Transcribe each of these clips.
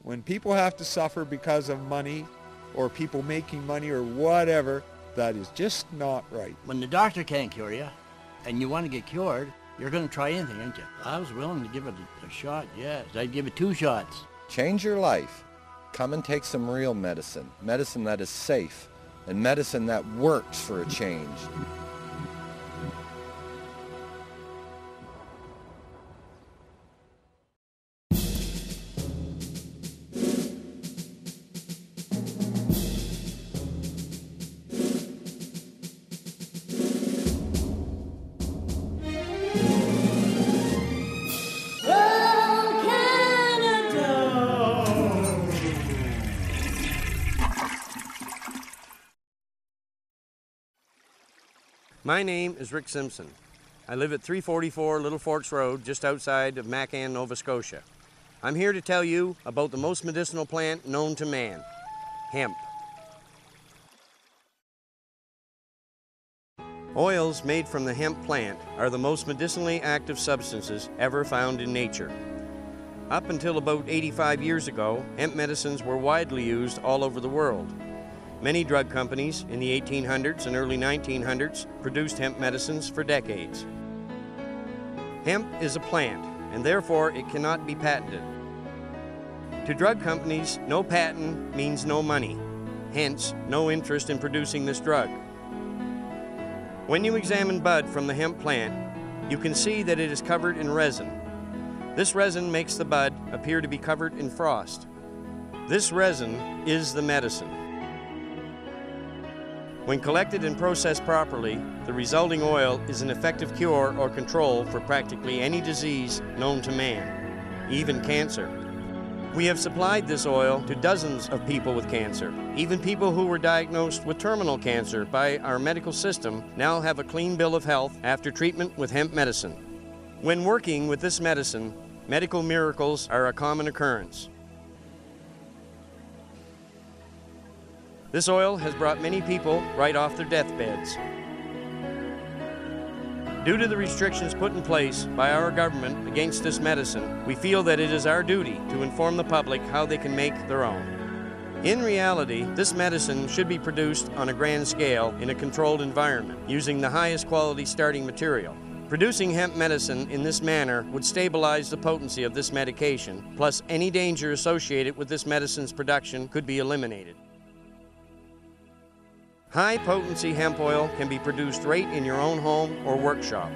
When people have to suffer because of money or people making money or whatever, that is just not right. When the doctor can't cure you and you want to get cured, you're going to try anything, aren't you? I was willing to give it a shot, yes. I'd give it 2 shots. Change your life. Come and take some real medicine. Medicine that is safe and medicine that works for a change. My name is Rick Simpson. I live at 344 Little Forks Road, just outside of Macan, Nova Scotia. I'm here to tell you about the most medicinal plant known to man, hemp. Oils made from the hemp plant are the most medicinally active substances ever found in nature. Up until about 85 years ago, hemp medicines were widely used all over the world. Many drug companies in the 1800s and early 1900s produced hemp medicines for decades. Hemp is a plant, and therefore it cannot be patented. To drug companies, no patent means no money, hence no interest in producing this drug. When you examine bud from the hemp plant, you can see that it is covered in resin. This resin makes the bud appear to be covered in frost. This resin is the medicine. When collected and processed properly, the resulting oil is an effective cure or control for practically any disease known to man, even cancer. We have supplied this oil to dozens of people with cancer. Even people who were diagnosed with terminal cancer by our medical system now have a clean bill of health after treatment with hemp medicine. When working with this medicine, medical miracles are a common occurrence. This oil has brought many people right off their deathbeds. Due to the restrictions put in place by our government against this medicine, we feel that it is our duty to inform the public how they can make their own. In reality, this medicine should be produced on a grand scale in a controlled environment, using the highest quality starting material. Producing hemp medicine in this manner would stabilize the potency of this medication, plus any danger associated with this medicine's production could be eliminated. High-potency hemp oil can be produced right in your own home or workshop.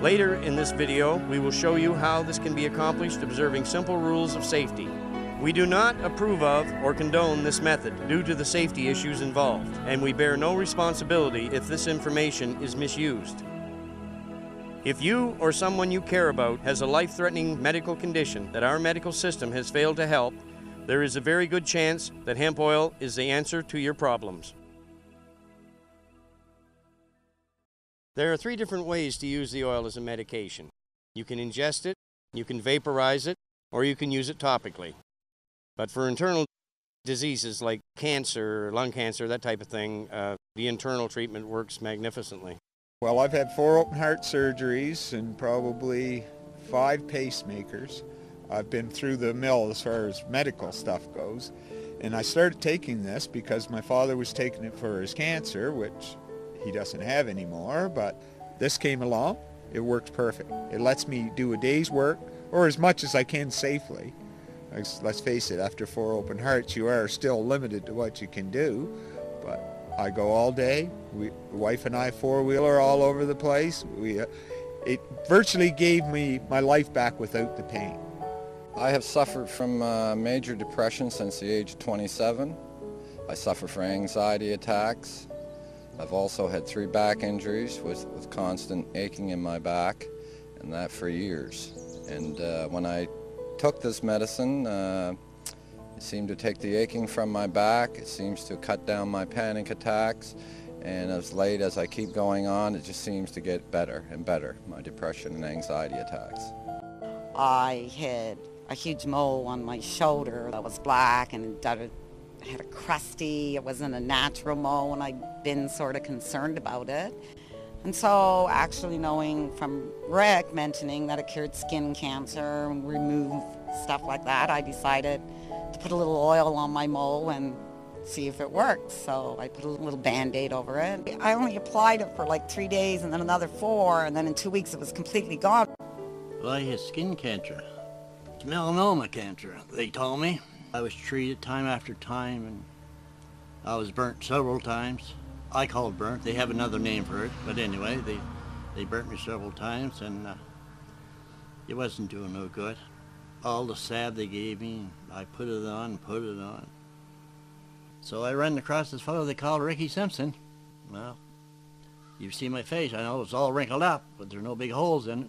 Later in this video, we will show you how this can be accomplished observing simple rules of safety. We do not approve of or condone this method due to the safety issues involved, and we bear no responsibility if this information is misused. If you or someone you care about has a life-threatening medical condition that our medical system has failed to help, there is a very good chance that hemp oil is the answer to your problems. There are 3 different ways to use the oil as a medication. You can ingest it, you can vaporize it, or you can use it topically. But for internal diseases like cancer, lung cancer, that type of thing, the internal treatment works magnificently. Well, I've had 4 open heart surgeries and probably 5 pacemakers. I've been through the mill as far as medical stuff goes. And I started taking this because my father was taking it for his cancer, which he doesn't have anymore, but this came along. It works perfect. It lets me do a day's work, or as much as I can safely. Let's face it, after 4 open hearts, you are still limited to what you can do, but I go all day. The wife and I 4-wheeler all over the place. It virtually gave me my life back without the pain. I have suffered from major depression since the age of 27. I suffer from anxiety attacks. I've also had 3 back injuries with constant aching in my back, and that for years. And when I took this medicine, it seemed to take the aching from my back. It seems to cut down my panic attacks. And as late as I keep going on, it just seems to get better and better, my depression and anxiety attacks. I had a huge mole on my shoulder that was black and had a crusty, it wasn't a natural mole, and I'd been sort of concerned about it. And so actually knowing from Rick mentioning that it cured skin cancer and removed stuff like that, I decided to put a little oil on my mole and see if it worked. So I put a little Band-Aid over it. I only applied it for like 3 days and then another 4, and then in 2 weeks it was completely gone. Well, I had skin cancer. It's melanoma cancer, they told me. I was treated time after time, and I was burnt several times. I call it burnt. They have another name for it, but anyway, they burnt me several times, and it wasn't doing no good. All the salve they gave me, I put it on and put it on. So I ran across this fellow they called Ricky Simpson. Well, you see my face. I know it's all wrinkled up, but there are no big holes in it.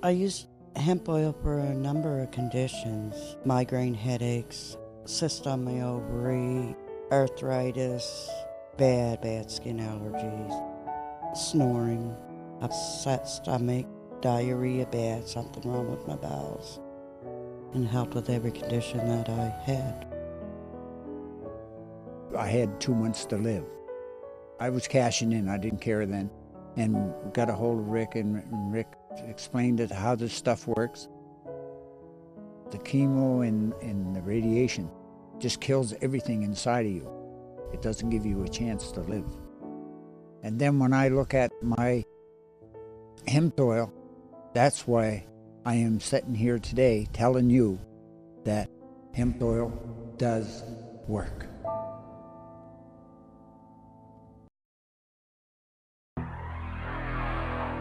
I used hemp oil for a number of conditions. Migraine headaches, cyst on my ovary, arthritis, bad skin allergies, snoring, upset stomach, diarrhea bad, something wrong with my bowels, and helped with every condition that I had. I had 2 months to live. I was cashing in, I didn't care then, and got a hold of Rick, and Rick explained how this stuff works. The chemo and the radiation just kills everything inside of you. It doesn't give you a chance to live. And then when I look at my hemp oil, that's why I am sitting here today telling you that hemp oil does work.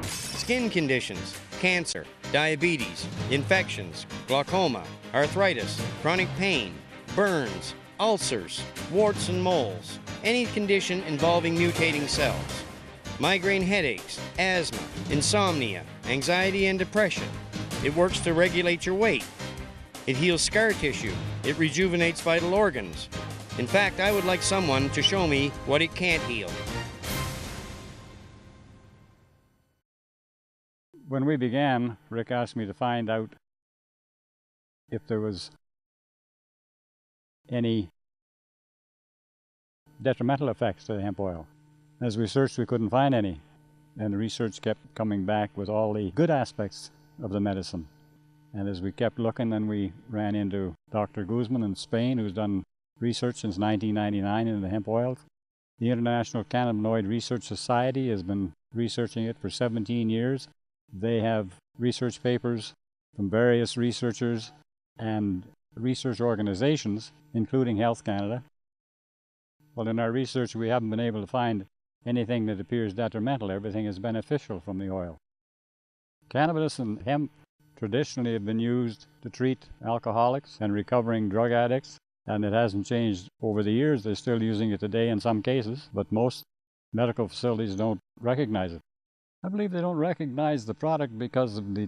Skin conditions, cancer, diabetes, infections, glaucoma, arthritis, chronic pain, burns, ulcers, warts and moles, any condition involving mutating cells, migraine headaches, asthma, insomnia, anxiety and depression. It works to regulate your weight. It heals scar tissue. It rejuvenates vital organs. In fact, I would like someone to show me what it can't heal. When we began, Rick asked me to find out if there was any detrimental effects to the hemp oil. As we searched, we couldn't find any, and the research kept coming back with all the good aspects of the medicine. And as we kept looking, then we ran into Dr. Guzman in Spain, who's done research since 1999 into the hemp oil. The International Cannabinoid Research Society has been researching it for 17 years. They have research papers from various researchers and research organizations, including Health Canada. Well, in our research, we haven't been able to find anything that appears detrimental. Everything is beneficial from the oil. Cannabis and hemp traditionally have been used to treat alcoholics and recovering drug addicts, and it hasn't changed over the years. They're still using it today in some cases, but most medical facilities don't recognize it. I believe they don't recognize the product because of the